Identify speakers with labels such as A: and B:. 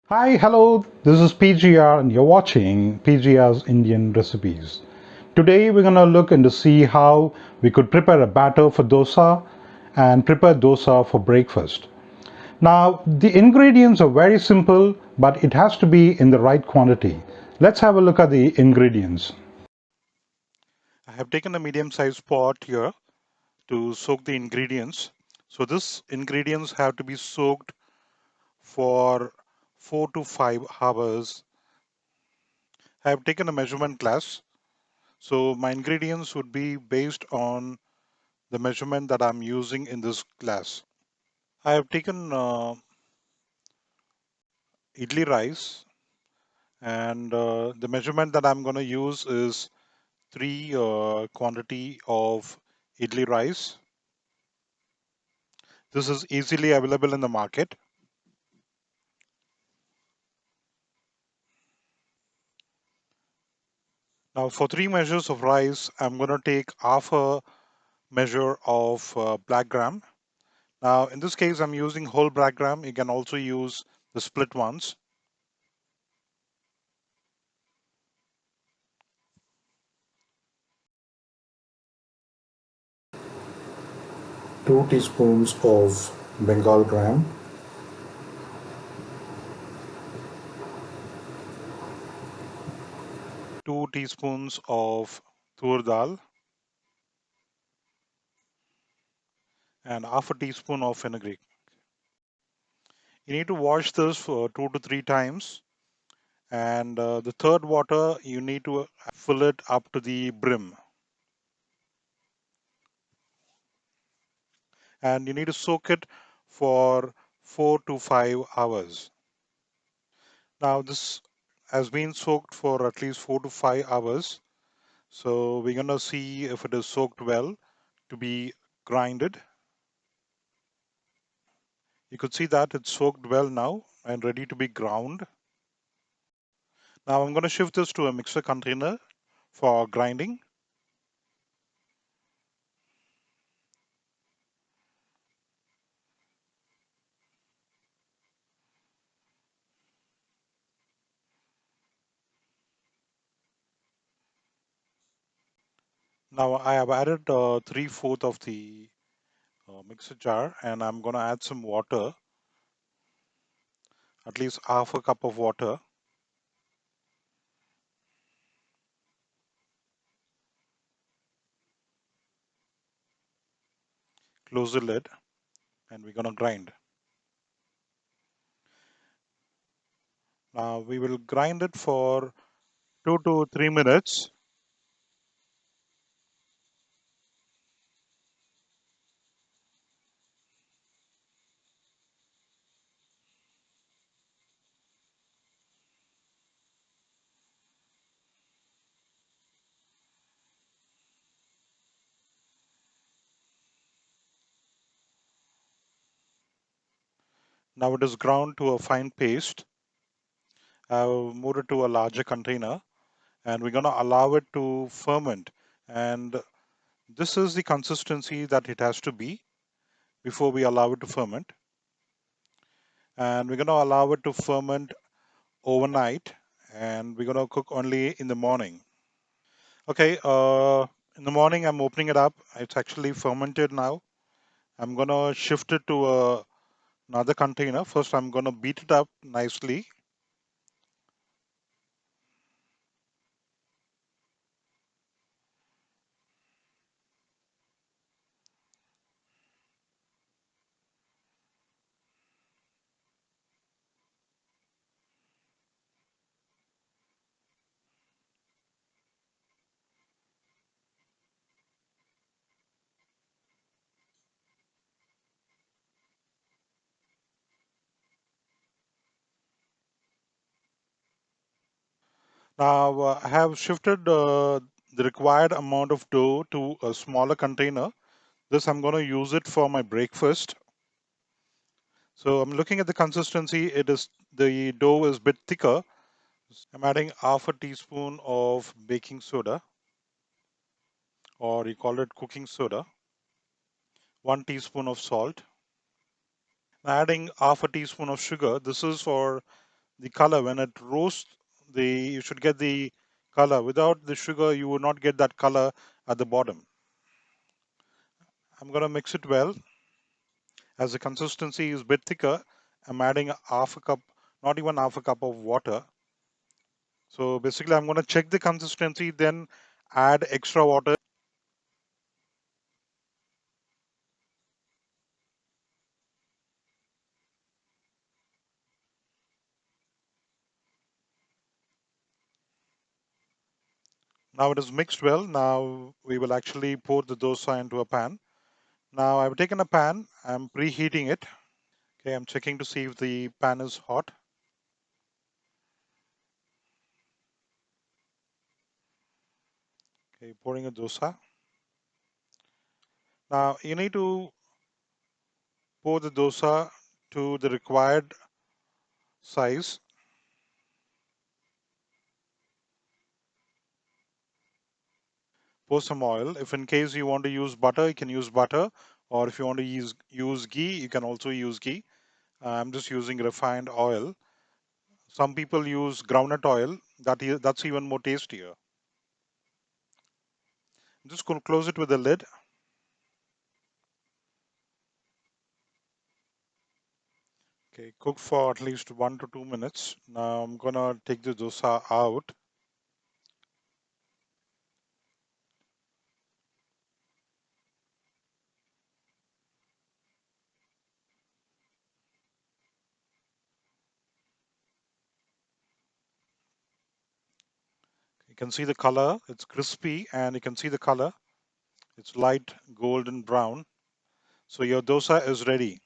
A: Hi, hello, this is PGR and you're watching PGR's Indian Recipes. Today we're going to look and to see how we could prepare a batter for dosa and prepare dosa for breakfast. Now, the ingredients are very simple, but it has to be in the right quantity. Let's have a look at the ingredients. I have taken a medium-sized pot here to soak the ingredients. So these ingredients have to be soaked for 4 to 5 hours. I have taken a measurement glass. So my ingredients would be based on the measurement that I'm using in this glass. I have taken idli rice, and the measurement that I'm going to use is 3 quantity of idli rice. This is easily available in the market. Now for 3 measures of rice, I'm going to take half a measure of black gram. Now in this case, I'm using whole black gram. You can also use the split ones.
B: 2 teaspoons of Bengal gram,
A: 2 teaspoons of Toor Dall, and half a teaspoon of fenugreek. You need to wash this for 2 to 3 times, and the third water you need to fill it up to the brim, and you need to soak it for 4 to 5 hours. Now this has been soaked for at least 4 to 5 hours, so we're gonna see if it is soaked well to be grinded. You could see that it's soaked well now and ready to be ground. Now I'm going to shift this to a mixer container for grinding. Now I have added 3/4 of the mixer jar, and I'm going to add some water, at least half a cup of water. Close the lid, and we're going to grind. Now we will grind it for 2 to 3 minutes. Now it is ground to a fine paste. I've moved it to a larger container, and we're going to allow it to ferment. And this is the consistency that it has to be before we allow it to ferment. And we're going to allow it to ferment overnight, and we're going to cook only in the morning. Okay, in the morning I'm opening it up. It's actually fermented now. I'm going to shift it to another container. First, I'm going to beat it up nicely. Now I have shifted the required amount of dough to a smaller container. This I'm going to use it for my breakfast. So I'm looking at the consistency. The dough is a bit thicker. I'm adding half a teaspoon of baking soda, or you call it cooking soda, 1 teaspoon of salt, adding half a teaspoon of sugar. This is for the color. When it roasts, you should get the color. Without the sugar, you will not get that color at the bottom. I'm going to mix it well. As the consistency is a bit thicker, I'm adding half a cup, not even half a cup of water. So basically, I'm going to check the consistency, then add extra water. Now it is mixed well. Now we will actually pour the dosa into a pan. Now I've taken a pan, I'm preheating it. Okay, I'm checking to see if the pan is hot. Okay, pouring a dosa. Now you need to pour the dosa to the required size. Pour some oil. If in case you want to use butter, you can use butter. Or if you want to use ghee, you can also use ghee. I'm just using refined oil. Some people use groundnut oil. That's even more tastier. I'm just going to close it with a lid. Okay, cook for at least 1 to 2 minutes. Now I'm gonna take the dosa out. You can see the color, it's crispy, and you can see the color. It's light golden brown. So your dosa is ready.